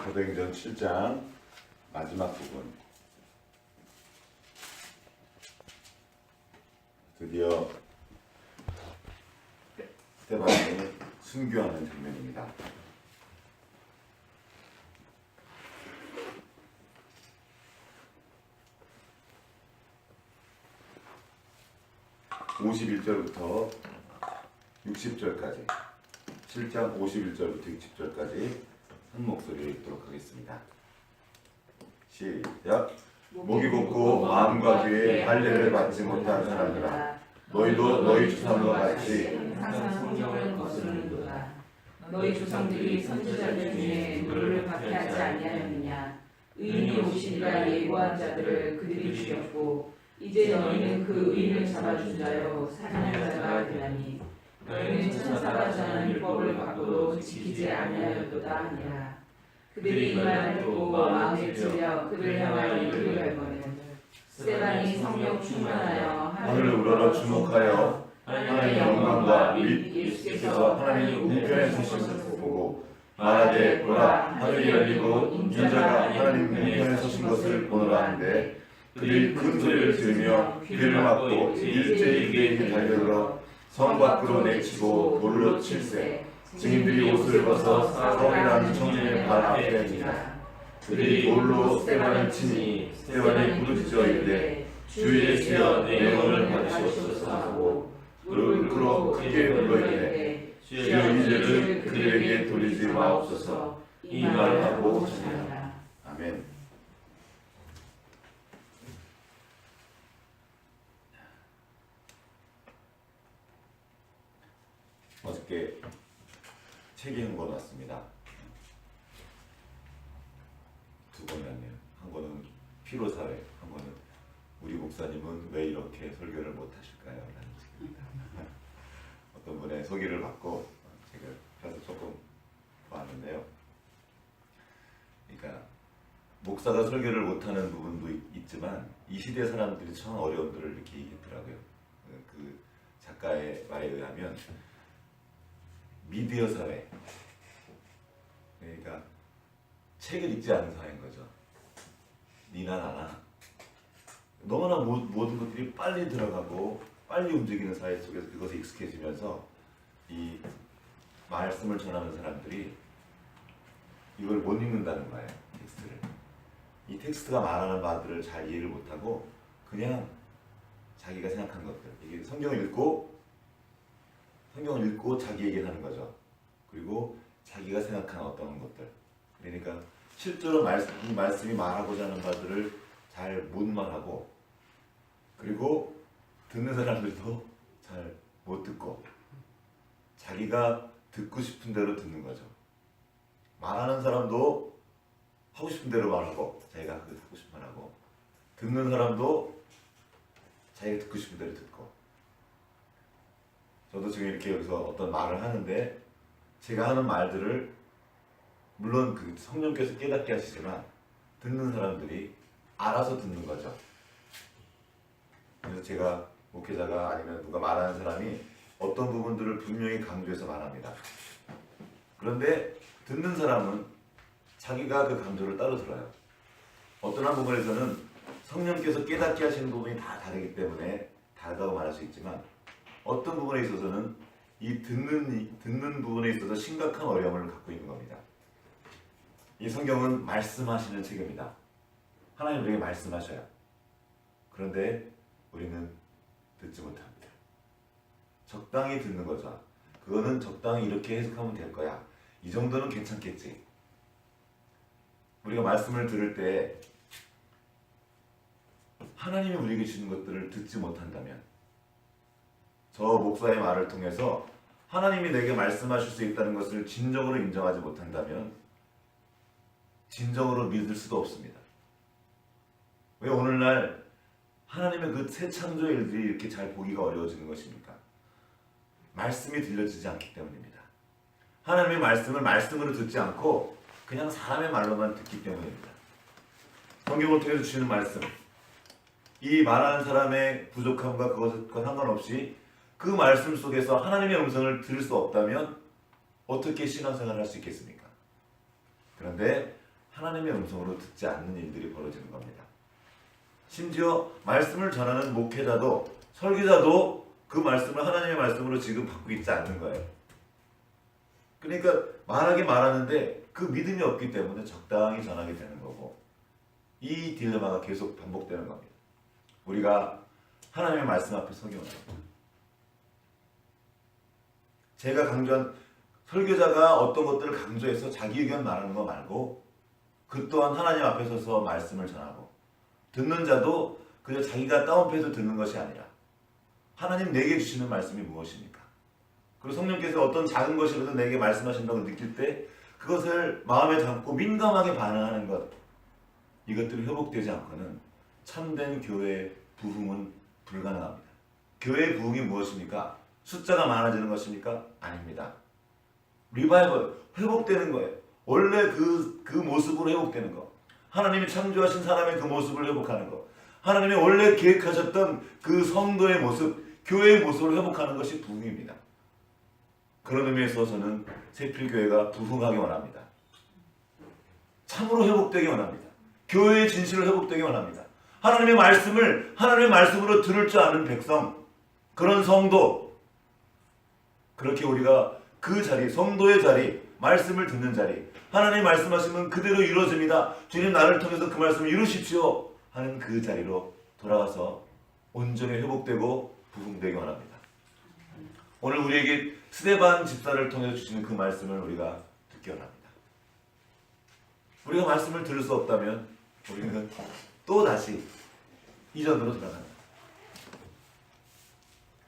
사도행전 7장 마지막 부분. 드디어 스데반이 순교하는 장면입니다. (51절부터) 60절까지 7장 51절부터 60절까지 한 목소리로 읽도록 하겠습니다. 시작. 목이 곧고 마음과 귀에 할례를 받지 못한 사람들아, 너희도 너희 조상과 같이 항상 성경을 거스르는도다. 너희 조상들이 선지자들 중에 누구를 박해하지 아니하였느냐. 의인이 오시리라 예고한 자들을 그들이 죽였고, 이제 너희는 그 의인을 잡아준 자여 살인자가 되나니 너희는 천사가 전한 율법을 받고도 지키지 아니하였도다 하니라. 그들이 이 말을 듣고 마음에 찔려 그를 향하여 이르기를 하거늘 스데반이 성령 충만하여 하늘을 우러러 주목하여 하나님의 영광과 및 예수께서 하나님 우편에 서신 것을 보고 말하되 보라, 하늘이 열리고 인자가 하나님 우편에 서신 것을 보노라 하는데, 그들이 큰 소리를 들으며 귀를 막고 일제히 그에게 달려들어 성 밖으로 내치고 돌로 칠세. 증인들이 옷을 벗어 사울이라는 청년의 발 앞에 앉으니라. 그들이 돌로 스데반을 치니 스데반이 부르짖어 이르되 주 예수여 내 영혼을 받으시옵소서 하고 무릎을 꿇어 크게 불러 이르되 주여 이 죄를 그들에게 돌리지 마옵소서. 이 말을 하고 전하라. 아멘. 어저께 책이 한 권 왔습니다. 두 권이었네요. 한 권은 피로사회, 한 권은 우리 목사님은 왜 이렇게 설교를 못하실까요? 라는 책입니다. 어떤 분의 소개를 받고 제가 그래서 조금 봤는데요. 그러니까 목사가 설교를 못하는 부분도 있지만 이 시대 사람들이 참 어려움들을 이렇게 얘기했더라고요. 그 작가의 말에 의하면 미디어 사회, 그러니까 책을 읽지 않는 사회인 거죠. 니나 나나 너무나 모든 것들이 빨리 들어가고 빨리 움직이는 사회 속에서 그것에 익숙해지면서 이 말씀을 전하는 사람들이 이걸 못 읽는다는 거예요. 텍스트를. 이 텍스트가 말하는 바들을 잘 이해를 못하고 그냥 자기가 생각한 것들, 이게 성경을 읽고 자기 얘기를 하는 거죠. 그리고 자기가 생각한 어떤 것들. 그러니까 실제로 이 말씀이 말하고자 하는 바들을 잘 못 말하고, 그리고 듣는 사람들도 잘 못 듣고 자기가 듣고 싶은 대로 듣는 거죠. 말하는 사람도 하고 싶은 대로 말하고 자기가 하고 싶은 말 하고, 듣는 사람도 자기가 듣고 싶은 대로 듣고. 저도 지금 이렇게 여기서 어떤 말을 하는데 제가 하는 말들을 물론 그 성령께서 깨닫게 하시지만 듣는 사람들이 알아서 듣는 거죠. 그래서 제가 목회자가 아니면 누가 말하는 사람이 어떤 부분들을 분명히 강조해서 말합니다. 그런데 듣는 사람은 자기가 그 강조를 따로 들어요. 어떤 한 부분에서는 성령께서 깨닫게 하시는 부분이 다 다르기 때문에 다르다고 말할 수 있지만, 어떤 부분에 있어서는 이 듣는 부분에 있어서 심각한 어려움을 갖고 있는 겁니다. 이 성경은 말씀하시는 책입니다. 하나님 우리에게 말씀하셔요. 그런데 우리는 듣지 못합니다. 적당히 듣는 거죠. 그거는 적당히 이렇게 해석하면 될 거야. 이 정도는 괜찮겠지. 우리가 말씀을 들을 때 하나님이 우리에게 주는 것들을 듣지 못한다면, 저 목사의 말을 통해서 하나님이 내게 말씀하실 수 있다는 것을 진정으로 인정하지 못한다면 진정으로 믿을 수도 없습니다. 왜 오늘날 하나님의 그 새 창조의 일들이 이렇게 잘 보기가 어려워지는 것입니까? 말씀이 들려지지 않기 때문입니다. 하나님의 말씀을 말씀으로 듣지 않고 그냥 사람의 말로만 듣기 때문입니다. 성경을 통해서 주시는 말씀, 이 말하는 사람의 부족함과 그것과 상관없이 그 말씀 속에서 하나님의 음성을 들을 수 없다면 어떻게 신앙생활을 할 수 있겠습니까? 그런데 하나님의 음성으로 듣지 않는 일들이 벌어지는 겁니다. 심지어 말씀을 전하는 목회자도 설교자도 그 말씀을 하나님의 말씀으로 지금 받고 있지 않는 거예요. 그러니까 말하긴 말하는데 그 믿음이 없기 때문에 적당히 전하게 되는 거고, 이 딜레마가 계속 반복되는 겁니다. 우리가 하나님의 말씀 앞에 서기 원합니다. 제가 강조한 설교자가 어떤 것들을 강조해서 자기 의견 말하는 거 말고, 그 또한 하나님 앞에 서서 말씀을 전하고, 듣는 자도 그저 자기가 다운패드 듣는 것이 아니라 하나님 내게 주시는 말씀이 무엇입니까? 그리고 성령께서 어떤 작은 것이라도 내게 말씀하신다고 느낄 때 그것을 마음에 담고 민감하게 반응하는 것, 이것들이 회복되지 않고는 참된 교회의 부흥은 불가능합니다. 교회의 부흥이 무엇입니까? 숫자가 많아지는 것입니까? 아닙니다. 리바이벌, 회복되는 거예요. 원래 그 모습으로 회복되는 거. 하나님이 창조하신 사람의 그 모습을 회복하는 거. 하나님이 원래 계획하셨던 그 성도의 모습, 교회의 모습을 회복하는 것이 부흥입니다. 그런 의미에서 저는 세필교회가 부흥하기 원합니다. 참으로 회복되기 원합니다. 교회의 진실을 회복되기 원합니다. 하나님의 말씀을 하나님의 말씀으로 들을 줄 아는 백성, 그런 성도, 그렇게 우리가 그 자리, 성도의 자리, 말씀을 듣는 자리, 하나님 말씀하시면 그대로 이루어집니다. 주님 나를 통해서 그 말씀을 이루십시오 하는 그 자리로 돌아가서 온전히 회복되고 부흥되기 원합니다. 오늘 우리에게 스데반 집사를 통해서 주시는 그 말씀을 우리가 듣기 원합니다. 우리가 말씀을 들을 수 없다면 우리는 또 다시 이전으로 돌아갑니다.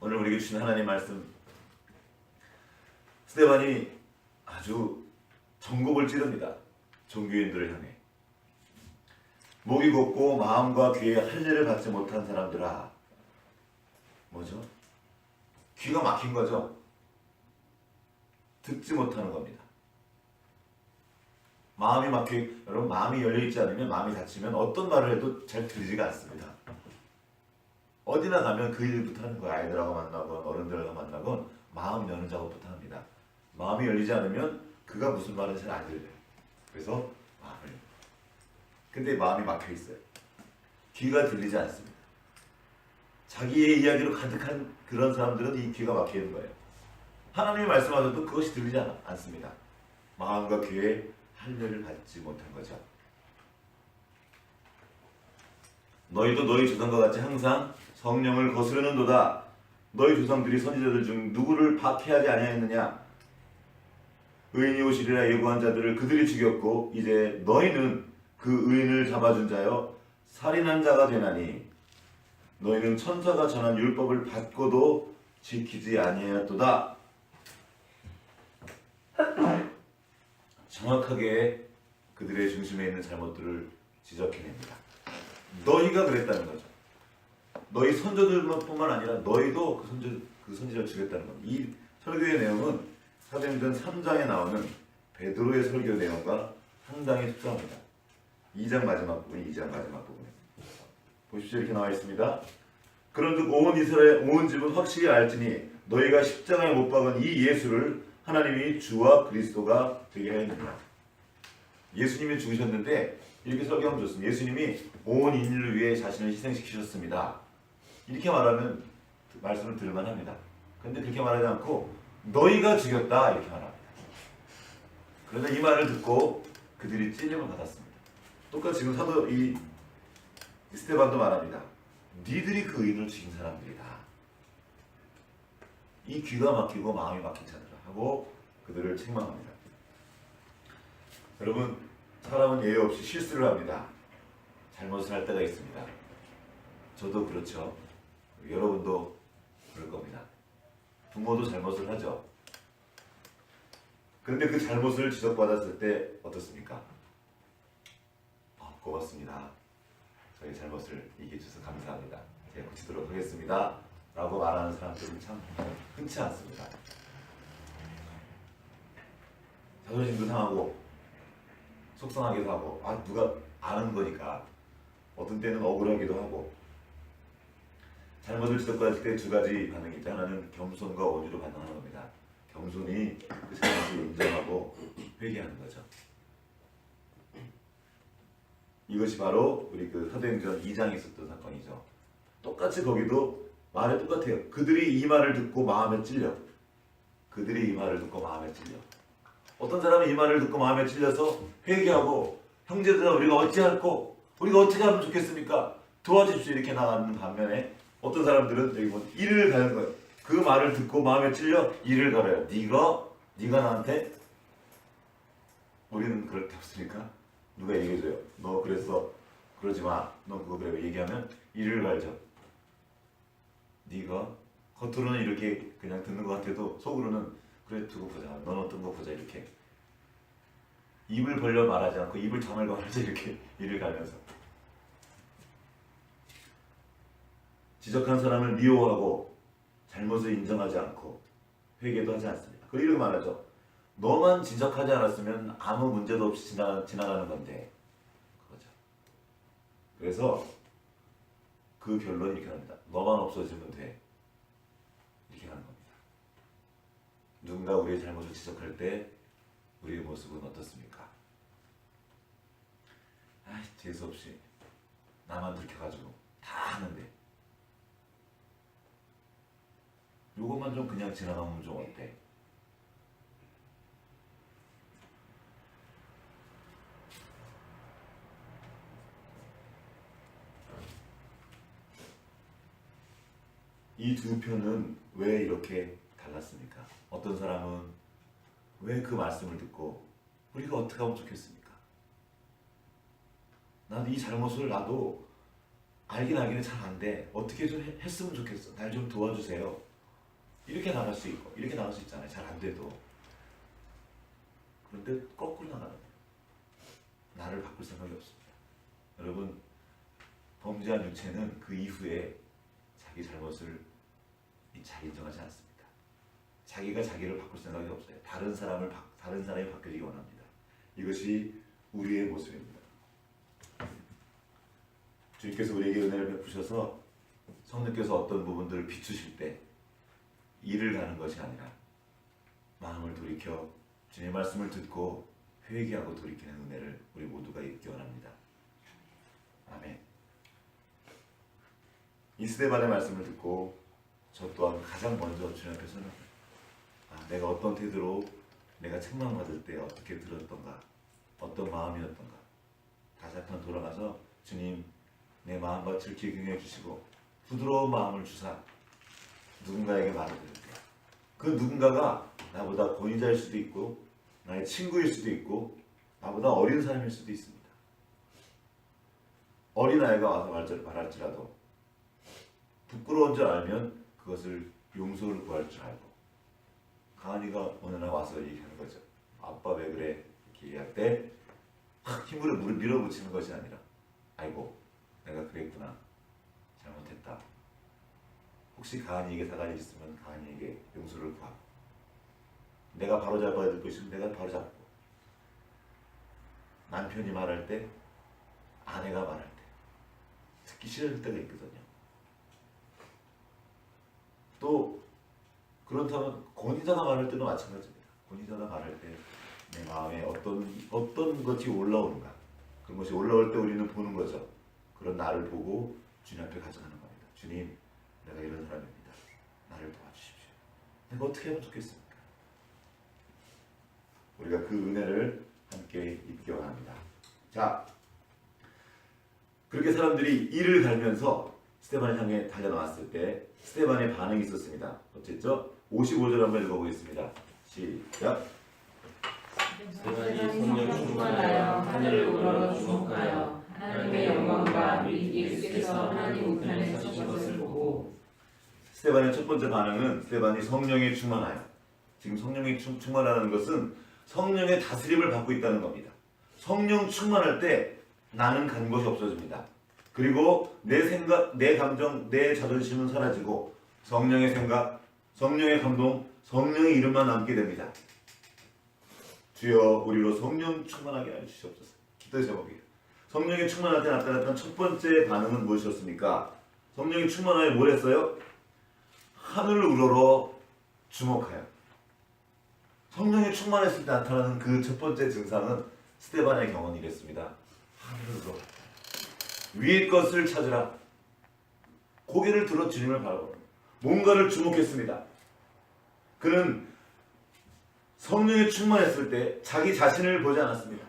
오늘 우리에게 주신 하나님 말씀, 스데반이 아주 전곡을 찌릅니다. 종교인들을 향해. 목이 곧고 마음과 귀에 할례를 받지 못한 사람들아. 뭐죠? 귀가 막힌 거죠. 듣지 못하는 겁니다. 마음이 여러분 마음이 열려있지 않으면, 마음이 닫히면 어떤 말을 해도 잘 들리지가 않습니다. 어디나 가면 그 일부터 하는 거예요. 아이들하고 만나건 어른들하고 만나건 마음 여는 작업부터 합니다. 마음이 열리지 않으면 그가 무슨 말인지 잘 안 들려요. 그래서 마음을. 근데 마음이 막혀 있어요. 귀가 들리지 않습니다. 자기의 이야기로 가득한 그런 사람들은 이 귀가 막혀 있는 거예요. 하나님이 말씀하셔도 그것이 들리지 않습니다. 마음과 귀에 할례를 받지 못한 거죠. 너희도 너희 조상과 같이 항상 성령을 거스르는도다. 너희 조상들이 선지자들 중 누구를 박해하지 아니하였느냐? 의인이 오시리라 예고한 자들을 그들이 죽였고 이제 너희는 그 의인을 잡아준 자여 살인한 자가 되나니 너희는 천사가 전한 율법을 받고도 지키지 아니하였도다. 정확하게 그들의 중심에 있는 잘못들을 지적해냅니다. 너희가 그랬다는 거죠. 너희 선조들뿐만 아니라 너희도 그 선지자를 죽였다는 겁니다. 이 설교의 내용은 사도행전 3장에 나오는 베드로의 설교 내용과 상당히 흡사합니다. 2장 마지막 부분, 2장 마지막 부분에 보십시오. 이렇게 나와 있습니다. 그런즉 온 이스라엘 온 집은 확실히 알지니 너희가 십자가에 못 박은 이 예수를 하나님이 주와 그리스도가 되게 하였느니라. 예수님이 죽으셨는데 이렇게 설교하면 좋습니다. 예수님이 온 인류를 위해 자신을 희생시키셨습니다. 이렇게 말하면 말씀을 들을만 합니다. 그런데 그렇게 말하지 않고 너희가 죽였다 이렇게 말합니다. 그러나 이 말을 듣고 그들이 찔림을 받았습니다. 똑같이 지금 사도 이 스데반도 말합니다. 니들이 그 의인을 죽인 사람들이다. 이 귀가 막히고 마음이 막힌 자들아 하고 그들을 책망합니다. 여러분, 사람은 예외 없이 실수를 합니다. 잘못을 할 때가 있습니다. 저도 그렇죠. 여러분도 그럴 겁니다. 부모도 잘못을 하죠. 그런데 그 잘못을 지적받았을 때 어떻습니까? 고맙습니다. 저희 잘못을 얘기해주셔서 감사합니다. 제가 고치도록 하겠습니다. 라고 말하는 사람들은 참 흔치 않습니다. 자존심도 상하고 속상하기도 하고 누가 아는 거니까 어떤 때는 억울하기도 하고 잘못을 지적받을 때 두 가지 반응이 있다. 하나는 겸손과 온유로 반응하는 겁니다. 겸손히 그 잘못을 인정하고 회개하는 거죠. 이것이 바로 우리 그 사도행전 2장에 있었던 사건이죠. 똑같이 거기도 말이 똑같아요. 그들이 이 말을 듣고 마음에 찔려. 그들이 이 말을 듣고 마음에 찔려. 어떤 사람은 이 말을 듣고 마음에 찔려서 회개하고 형제들아 우리가 어찌할꼬 우리가 어떻게 하면 좋겠습니까? 도와주십시오 이렇게 나가는 반면에 어떤 사람들은 여기 보면 이를 가는 거예요. 그 말을 듣고 마음에 찔려 이를 가려요. 네가 나한테 우리는 그럴 게 없으니까 누가 얘기해줘요. 너 그랬어. 그러지 마. 너 그거 그래. 얘기하면 이를 갈죠. 네가 겉으로는 이렇게 그냥 듣는 것 같아도 속으로는 그래 두고 보자. 넌 어떤 거 보자 이렇게. 입을 벌려 말하지 않고 입을 다물고 말하지 이렇게 이를 갈면서. 지적한 사람을 미워하고 잘못을 인정하지 않고 회개도 하지 않습니다. 그리고 이렇게 말하죠. 너만 지적하지 않았으면 아무 문제도 없이 지나가는 건데. 그거죠. 그래서 그 결론이 이렇게 합니다. 너만 없어지면 돼. 이렇게 하는 겁니다. 누군가 우리의 잘못을 지적할 때 우리의 모습은 어떻습니까? 재수없이 나만 들켜가지고 다 하는데 요것만 좀 그냥 지나가면 좀 어때? 이 두 편은 왜 이렇게 달랐습니까? 어떤 사람은 왜 그 말씀을 듣고 우리가 어떻게 하면 좋겠습니까? 나도 이 잘못을 나도 알긴 잘 안 돼. 어떻게 좀 했으면 좋겠어. 날 좀 도와주세요. 이렇게 나갈 수 있고 이렇게 나갈 수 있잖아요. 잘 안 돼도. 그런데 거꾸로 나가는 거예요. 나를 바꿀 생각이 없습니다. 여러분 범죄한 육체는 그 이후에 자기 잘못을 잘 인정하지 않습니다. 자기가 자기를 바꿀 생각이 없어요. 다른 사람이 바뀌기 원합니다. 이것이 우리의 모습입니다. 주님께서 우리에게 은혜를 베푸셔서 성령께서 어떤 부분들을 비추실 때 일을 가는 것이 아니라 마음을 돌이켜 주님의 말씀을 듣고 회개하고 돌이키는 은혜를 우리 모두가 입기 원합니다. 아멘. 이 스데반의 말씀을 듣고 저 또한 가장 먼저 주님 앞에 서는 내가 어떤 태도로 내가 책망받을 때 어떻게 들었던가 어떤 마음이었던가 다시 한번 돌아가서 주님 내 마음밭을 기경해 주시고 부드러운 마음을 주사 누군가에게 말을 드릴게요. 그 누군가가 나보다 권위자일 수도 있고 나의 친구일 수도 있고 나보다 어린 사람일 수도 있습니다. 어린아이가 와서 말할지라도 부끄러운 줄 알면 그것을 용서를 구할 줄 알고 가은이가 어느 날 와서 얘기하는 거죠. 아빠 왜 그래? 이렇게 얘기할 때 힘으로 밀어붙이는 것이 아니라 아이고 내가 그랬구나. 잘못했다. 혹시 가은이에게 사과를 있으면 가은이에게 용서를 구하고 내가 바로잡아야 될 것이면 내가 바로잡고 남편이 말할 때 아내가 말할 때 듣기 싫을 때가 있거든요. 또 그렇다면 권위자가 말할 때도 마찬가지입니다. 권위자가 말할 때 내 마음에 어떤 것이 올라오는가 그런 것이 올라올 때 우리는 보는 거죠. 그런 나를 보고 주님 앞에 가져가는 겁니다. 주님 내가 이런 사람입니다. 나를 도와주십시오. 내가 어떻게 하면 좋겠습니까? 우리가 그 은혜를 함께 입기 원합니다. 자, 그렇게 사람들이 이를 갈면서 스데반을 향해 달려나왔을 때 스데반의 반응이 있었습니다. 어쨌죠? 55절 한번 읽어보겠습니다. 시작. 스데반이 성령 충만하여 하늘을 우러러 주목하여 하나님의 영광과 및 예수께서 하나님 우편에 서신 것을 보고 스데반의 첫 번째 반응은 스데반이 성령에 충만하여 지금 성령에 충만하는 것은 성령의 다스림을 받고 있다는 겁니다. 성령 충만할 때 나는 간 곳이 없어집니다. 그리고 내 생각, 내 감정, 내 자존심은 사라지고 성령의 생각, 성령의 감동, 성령의 이름만 남게 됩니다. 주여 우리로 성령 충만하게 해주시옵소서. 기도의 제목이에요. 성령이 충만할 때 나타났던 첫 번째 반응은 무엇이었습니까? 성령이 충만하여 뭘 했어요? 하늘을 우러러 주목하여. 성령이 충만했을 때 나타나는 그 첫 번째 증상은 스데반의 경험이 이랬습니다. 하늘을 우러러 위의 것을 찾으라. 고개를 들어 주님을 바라보는 뭔가를 주목했습니다. 그는 성령에 충만했을 때 자기 자신을 보지 않았습니다.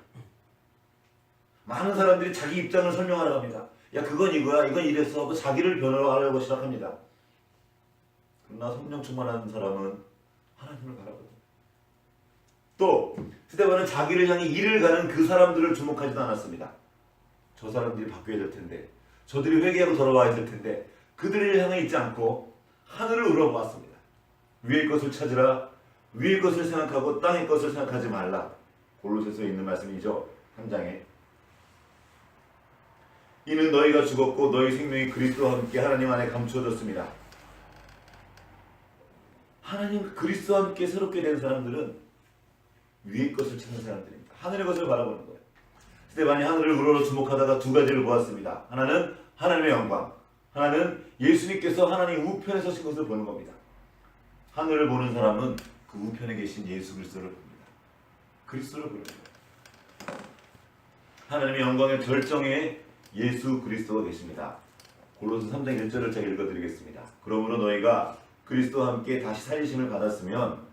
많은 사람들이 자기 입장을 설명하려고 합니다. 야, 그건 이거야, 이건 이랬어 하고 자기를 변호하려고 시작합니다. 그러나 성령 충만한 사람은 하나님을 바라보고, 또 스데반은 자기를 향해 일을 가는 그 사람들을 주목하지도 않았습니다. 저 사람들이 바뀌어야 될 텐데, 저들이 회개하고 돌아와야 될 텐데, 그들을 향해 있지 않고 하늘을 우러보았습니다. 위의 것을 찾으라. 위의 것을 생각하고 땅의 것을 생각하지 말라. 골로새서에 있는 말씀이죠. 3장에. 이는 너희가 죽었고 너희 생명이 그리스도와 함께 하나님 안에 감추어졌습니다. 하나님 그리스도와 함께 새롭게 된 사람들은 위의 것을 찾는 사람들입니다. 하늘의 것을 바라보는 거예요. 스데반이 하늘을 우러러 주목하다가 두 가지를 보았습니다. 하나는 하나님의 영광, 하나는 예수님께서 하나님 우편에 서신 것을 보는 겁니다. 하늘을 보는 사람은 그 우편에 계신 예수 그리스도를 봅니다. 그리스도를 보는 거예요. 하나님의 영광의 절정에 예수 그리스도가 계십니다. 골로새 3장 1절을 제가 읽어드리겠습니다. 그러므로 너희가 그리스도와 함께 다시 살리심을 받았으면,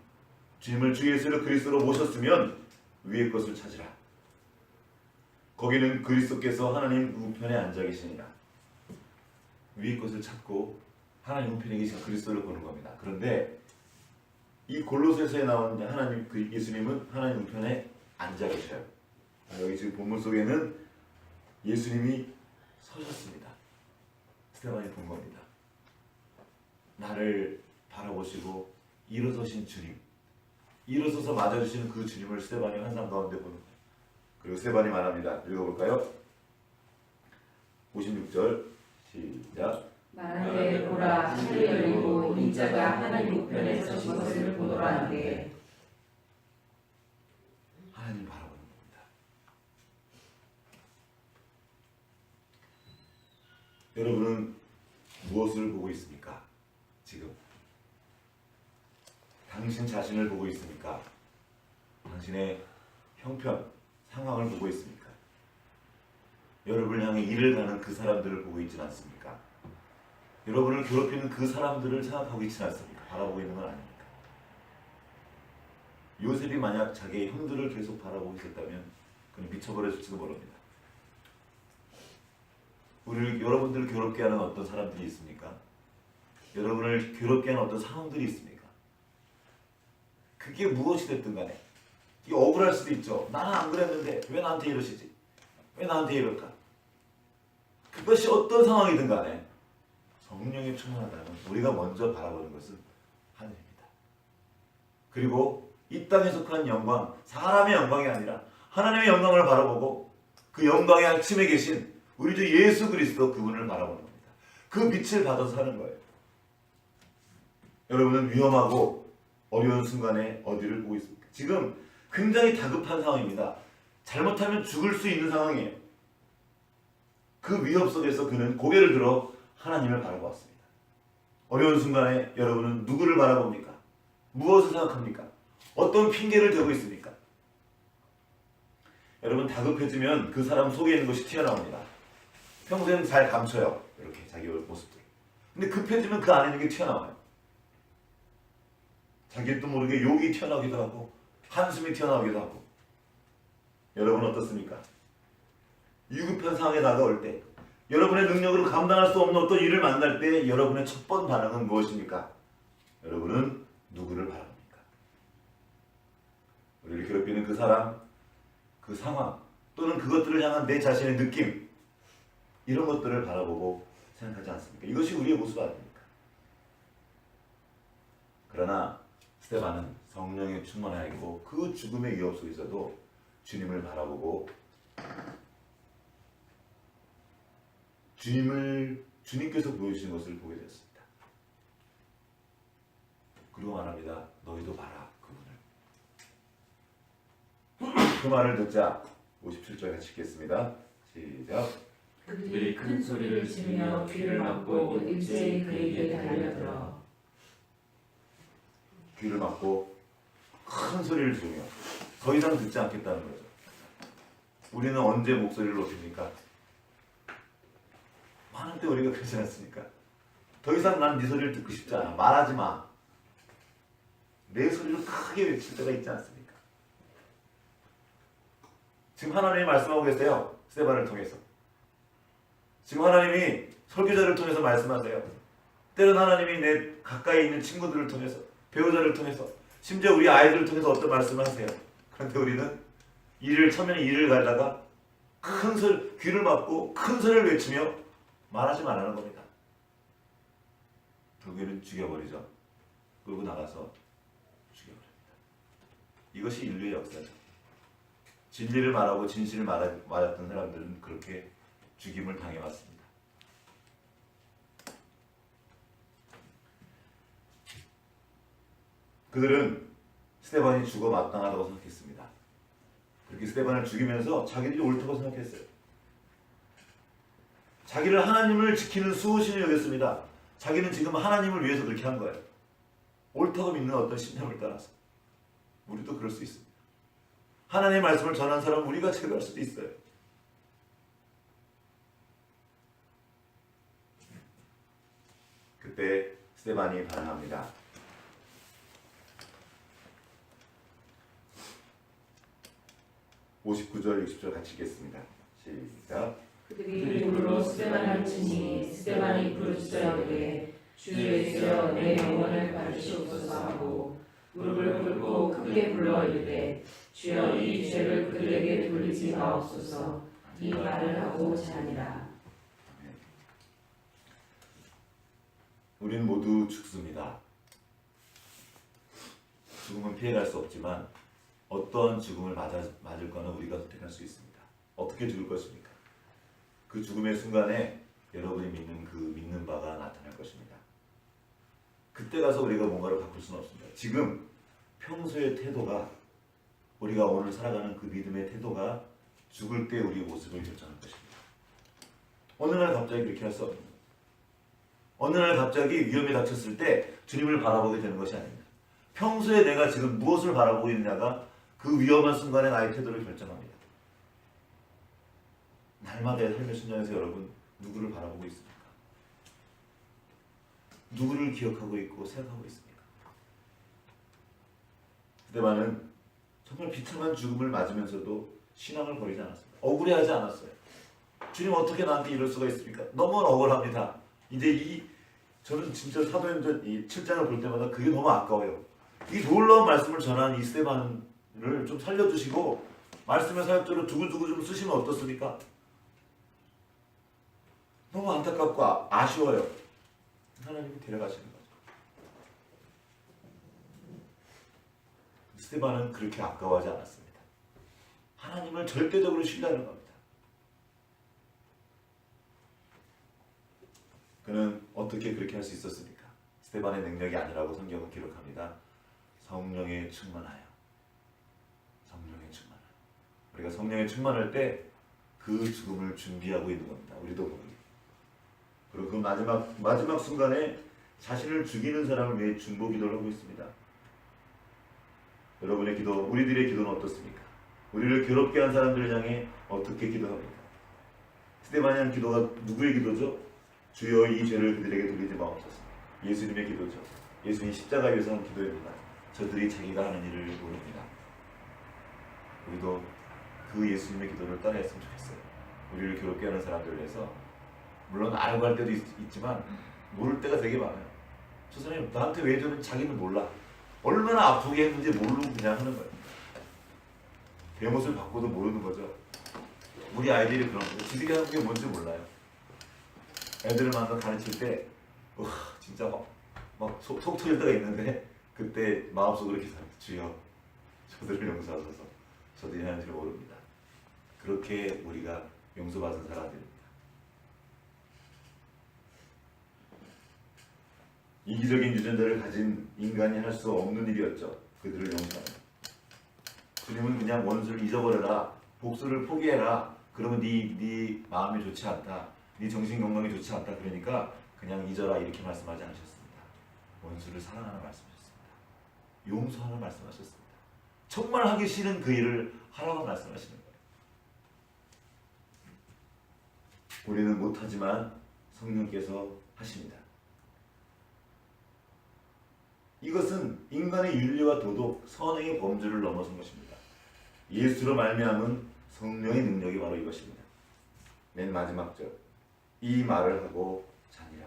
주님을 주 예수를 그리스도로 모셨으면 위의 것을 찾으라. 거기는 그리스도께서 하나님 우편에 앉아 계시니라. 위의 것을 찾고 하나님 우편에 계신 그리스도를 보는 겁니다. 그런데 이 골로새서에 나온 하나님 그 예수님은 하나님 우편에 앉아 계셔요. 여기 지금 본문 속에는 예수님이 서셨습니다. 스데반이 본 겁니다. 나를 바라보시고 일어서신 주님, 일어서서 맞아주시는 그 주님을 스데반이 환상 가운데 보는 거예요. 그리고 스데반이 말합니다. 읽어볼까요? 56절 시작. 말하되 보라, 하늘이 열리고 인자가 하나님 우편에 서신 것을 보노라 하되. 하나님 바라보는 겁니다. 여러분은 무엇을 보고 있습니까? 지금 당신 자신을 보고 있습니까? 당신의 형편, 상황을 보고 있습니까? 여러분을 향해 일을 가는 그 사람들을 보고 있지는 않습니까? 여러분을 괴롭히는 그 사람들을 생각하고 있지는 않습니까? 바라보고 있는 건 아닙니까? 요셉이 만약 자기의 형들을 계속 바라보고 있었다면 그는 미쳐버렸을지도 모릅니다. 여러분들을 괴롭게 하는 어떤 사람들이 있습니까? 여러분을 괴롭게 하는 어떤 상황들이 있습니까? 그게 무엇이 됐든 간에 이게 억울할 수도 있죠. 나는 안 그랬는데 왜 나한테 이러시지? 왜 나한테 이럴까? 그것이 어떤 상황이든 간에 성령에 충만하다면 우리가 먼저 바라보는 것은 하늘입니다. 그리고 이 땅에 속한 영광, 사람의 영광이 아니라 하나님의 영광을 바라보고 그 영광의 아침에 계신 우리 주 예수 그리스도 그분을 바라보는 겁니다. 그 빛을 받아서 사는 거예요. 여러분은 위험하고 어려운 순간에 어디를 보고 있습니까? 지금 굉장히 다급한 상황입니다. 잘못하면 죽을 수 있는 상황이에요. 그 위협 속에서 그는 고개를 들어 하나님을 바라보았습니다. 어려운 순간에 여러분은 누구를 바라봅니까? 무엇을 생각합니까? 어떤 핑계를 대고 있습니까? 여러분 다급해지면 그 사람 속에 있는 것이 튀어나옵니다. 평소에는 잘 감춰요. 이렇게 자기 모습들. 근데 급해지면 그 안에 있는 게 튀어나와요. 자기도 모르게 욕이 튀어나오기도 하고 한숨이 튀어나오기도 하고. 여러분 어떻습니까? 위급한 상황에 다가올 때, 여러분의 능력으로 감당할 수 없는 어떤 일을 만날 때 여러분의 첫 번 반응은 무엇입니까? 여러분은 누구를 바랍니까? 우리를 괴롭히는 그 사람, 그 상황, 또는 그것들을 향한 내 자신의 느낌, 이런 것들을 바라보고 생각하지 않습니까? 이것이 우리의 모습 아닙니까? 그러나 스데반은 성령에 충만하였고 그 죽음의 위협 속에서도 주님을 바라보고 주님께서 보여주신 것을 보게 되었습니다. 그리고 말합니다. 너희도 봐라 그분을. 그 말을 듣자 57절 같이 읽겠습니다. 시작. 그들이 큰 소리를 지르며 귀를 막고 일제히 그에게 달려들어. 귀를 막고 큰 소리를 지르며 더 이상 듣지 않겠다는 거죠. 우리는 언제 목소리를 높입니까? 많은 때 우리가 그러지 않습니까? 더 이상 난 네 소리를 듣고 싶지 않아. 말하지 마. 내 소리를 크게 외칠 때가 있지 않습니까? 지금 하나님이 말씀하고 계세요. 스데반을 통해서. 지금 하나님이 설교자를 통해서 말씀하세요. 때로는 하나님이 내 가까이 있는 친구들을 통해서, 배우자를 통해서, 심지어 우리 아이들을 통해서 어떤 말씀을 하세요. 그런데 우리는 처음에는 일을 가다가 큰 소리, 귀를 막고 큰 소리를 외치며 말하지 말라는 겁니다. 결국에는 죽여버리죠. 끌고 나가서 죽여버립니다. 이것이 인류의 역사죠. 진리를 말하고 진실을 말했던 사람들은 그렇게 죽임을 당해왔습니다. 그들은 스데반이 죽어 마땅하다고 생각했습니다. 그렇게 스데반을 죽이면서 자기들이 옳다고 생각했어요. 자기를 하나님을 지키는 수호신을 여겼습니다. 자기는 지금 하나님을 위해서 그렇게 한 거예요. 옳다고 믿는 어떤 신념을 따라서. 우리도 그럴 수 있습니다. 하나님의 말씀을 전한 사람 우리가 제거할 수도 있어요. 그때 스데반이 반항합니다. 59절, 60절 같이 읽겠습니다. 시작. 그들이 불로 스데반을 치니 스데반이 부르짖어 이르되 주 예수여 내 영혼을 받으시옵소서 하고 무릎을 꿇고 크게 불러 이르되 주여 이 죄를 그들에게 돌리지 마옵소서. 이 말을 하고 자니라. 우리는 모두 죽습니다. 죽음은 피해갈 수 없지만 어떠한 죽음을 맞을 거는 우리가 선택할 수 있습니다. 어떻게 죽을 것입니까? 그 죽음의 순간에 여러분이 믿는 바가 나타날 것입니다. 그때 가서 우리가 뭔가를 바꿀 수는 없습니다. 지금 평소의 태도가, 우리가 오늘 살아가는 그 믿음의 태도가 죽을 때 우리의 모습을 결정할 것입니다. 어느 날 갑자기 그렇게 할 수 없습니다. 어느 날 갑자기 위험에 닥쳤을 때 주님을 바라보게 되는 것이 아닙니다. 평소에 내가 지금 무엇을 바라보고 있느냐가 그 위험한 순간에 나의 태도를 결정합니다. 날마다의 삶의 순간에서 여러분 누구를 바라보고 있습니까? 누구를 기억하고 있고 생각하고 있습니까? 스데반은 정말 비참한 죽음을 맞으면서도 신앙을 버리지 않았습니다. 억울해하지 않았어요. 주님 어떻게 나한테 이럴 수가 있습니까? 너무 억울합니다. 이제 저는 진짜 사도행전 7장을 볼 때마다 그게 너무 아까워요. 이 놀라운 말씀을 전한 이 스데반을 좀 살려주시고 말씀의 사역자로 두고두고 좀 쓰시면 어떻습니까? 너무 안타깝고 아쉬워요. 하나님이 데려가시는 거죠. 스데반은 그렇게 아까워하지 않았습니다. 하나님을 절대적으로 신뢰하는 겁니다. 그는 어떻게 그렇게 할 수 있었습니까? 스데반의 능력이 아니라고 성경은 기록합니다. 성령에 충만하여. 성령에 충만하여. 우리가 성령에 충만할 때 그 죽음을 준비하고 있는 겁니다. 우리도 모르게. 그리고 그 마지막 순간에 자신을 죽이는 사람을 위해 중보 기도를 하고 있습니다. 여러분의 기도, 우리들의 기도는 어떻습니까? 우리를 괴롭게 한 사람들을 향해 어떻게 기도합니까? 스데반이 한 기도가 누구의 기도죠? 주여 이 죄를 그들에게 돌리지 마옵소서. 예수님의 기도죠. 예수님 십자가에 위해서 한 기도입니다. 저들이 자기가 하는 일을 모릅니다. 우리도 그 예수님의 기도를 따라했으면 좋겠어요. 우리를 괴롭게 하는 사람들을 위해서, 물론 알고 할 때도 있지만 모를 때가 되게 많아요. 저 사람이 나한테 왜 저는 자기는 몰라. 얼마나 아프게 했는지 모르고 그냥 하는 거예요. 대못을 받고도 모르는 거죠. 우리 아이들이 그런 거예요. 지들이 하는 게 뭔지 몰라요. 애들을 만나 가르칠 때 진짜 막 속 터질 때가 있는데 그때 마음속으로 기도합니다. 주여 저들을 용서하소서. 저들이 하는 줄 모릅니다. 그렇게 우리가 용서받은 사람들입니다. 이기적인 유전자를 가진 인간이 할 수 없는 일이었죠. 그들을 용서하는. 주님은 그냥 원수를 잊어버려라. 복수를 포기해라. 그러면 네 마음이 좋지 않다. 네 정신 건강이 좋지 않다. 그러니까 그냥 잊어라 이렇게 말씀하지 않으셨습니다. 원수를 사랑하라 말씀하셨습니다. 용서하라 말씀하셨습니다. 정말 하기 싫은 그 일을 하라고 말씀하시는 거예요. 우리는 못하지만 성령께서 하십니다. 이것은 인간의 윤리와 도덕, 선행의 범주를 넘어선 것입니다. 예수로 말미암은 성령의 능력이 바로 이것입니다. 맨 마지막 절, 이 말을 하고 자니라.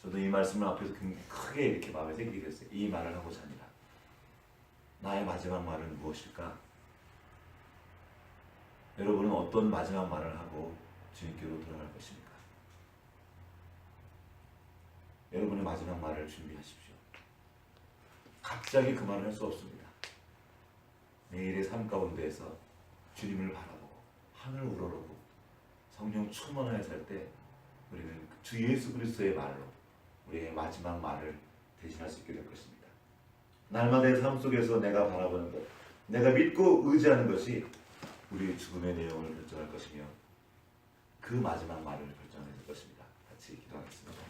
저도 이 말씀을 앞에서 굉장히 크게 이렇게 마음에 새기게 됐어요. 이 말을 하고 자니라. 나의 마지막 말은 무엇일까? 여러분은 어떤 마지막 말을 하고 주님께로 돌아갈 것입니까? 여러분의 마지막 말을 준비하십시오. 갑자기 그 말을 할 수 없습니다. 매일의 삶 가운데에서 주님을 바라보고 하늘 우러러보고 성령 충만하여 살 때 우리는 주 예수 그리스도의 말로 우리의 마지막 말을 대신할 수 있게 될 것입니다. 날마다의 삶 속에서 내가 바라보는 것, 내가 믿고 의지하는 것이 우리의 죽음의 내용을 결정할 것이며 그 마지막 말을 결정할 것입니다. 같이 기도하겠습니다.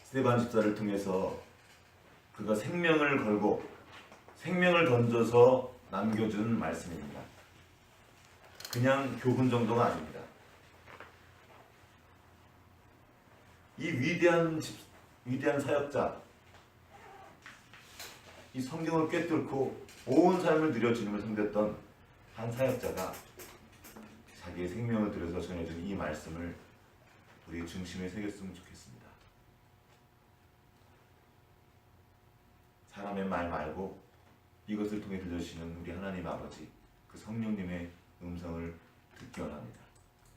스데반 집사를 통해서 그가 생명을 걸고 생명을 던져서 남겨준 말씀입니다. 그냥 교훈 정도가 아닙니다. 이 위대한 사역자, 이 성경을 꿰뚫고 온 삶을 들여 주님을 섬겼던 한 사역자가 자기의 생명을 들여서 전해준 이 말씀을 우리 중심에 새겼으면 좋겠습니다. 사람의 말 말고 이것을 통해 들려주시는 우리 하나님 아버지, 그 성령님의 음성을 듣기 원합니다.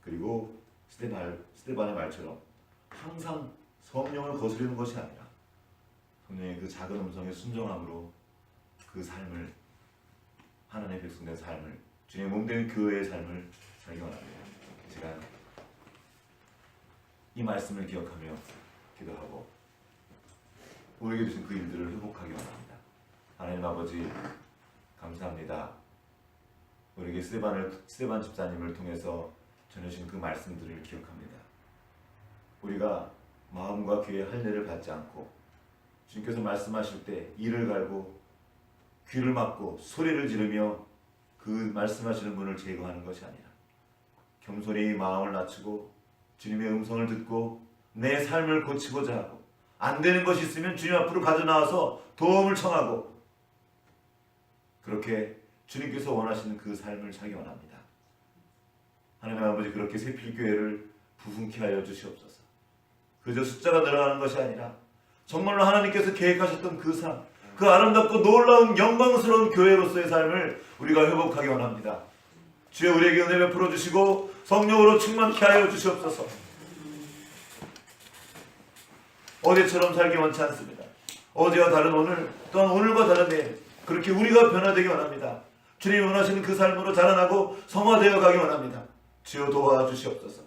그리고 스데반의 말처럼 항상 성령을 거스르는 것이 아니라 성령의 그 작은 음성에 순종함으로 그 삶을, 하나님의 백성된 삶을, 주님의 몸된 교회의 삶을 살기 원합니다. 제가 이 말씀을 기억하며 기도하고 우리에게 주신 그 일들을 회복하기 원합니다. 하나님 아버지 감사합니다. 우리에게 스데반 집사님을 통해서 전해주신 그 말씀들을 기억합니다. 우리가 마음과 귀에 할례를 받지 않고 주님께서 말씀하실 때 이를 갈고 귀를 막고 소리를 지르며 그 말씀하시는 분을 제거하는 것이 아니라 겸손히 마음을 낮추고 주님의 음성을 듣고 내 삶을 고치고자 하고 안 되는 것이 있으면 주님 앞으로 가져나와서 도움을 청하고 그렇게 주님께서 원하시는 그 삶을 살기 원합니다. 하나님 아버지, 그렇게 세필교회를 부흥케 하여 주시옵소서. 그저 숫자가 늘어나는 것이 아니라 정말로 하나님께서 계획하셨던 그 삶, 그 아름답고 놀라운 영광스러운 교회로서의 삶을 우리가 회복하기 원합니다. 주여, 우리에게 은혜 베풀어 주시고 성령으로 충만케 하여 주시옵소서. 어제처럼 살기 원치 않습니다. 어제와 다른 오늘, 또한 오늘과 다른 내일, 그렇게 우리가 변화되기 원합니다. 주님이 원하시는 그 삶으로 자라나고 성화되어 가기 원합니다. 주여 도와주시옵소서.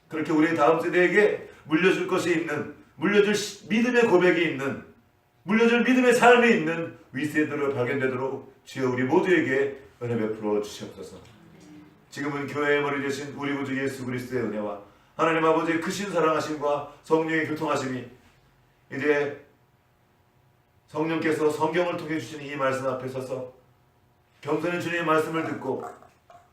그렇게 우리 다음 세대에게 물려줄 것이 있는, 물려줄 믿음의 고백이 있는, 물려줄 믿음의 삶이 있는 윗세대로 발견되도록 주여 우리 모두에게 은혜 베풀어 주시옵소서. 지금은 교회의 머리 되신 우리 구주 예수 그리스도의 은혜와 하나님 아버지의 크신 사랑하심과 성령의 교통하심이 이제 성령께서 성경을 통해 주시는 이 말씀 앞에 서서 겸손히 주님의 말씀을 듣고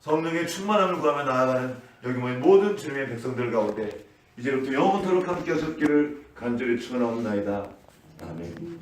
성령의 충만함을 구하며 나아가는 여기 모인 모든 주님의 백성들 가운데 이제부터 영원토록 함께 하셨기를 간절히 축원하옵나이다. 아멘.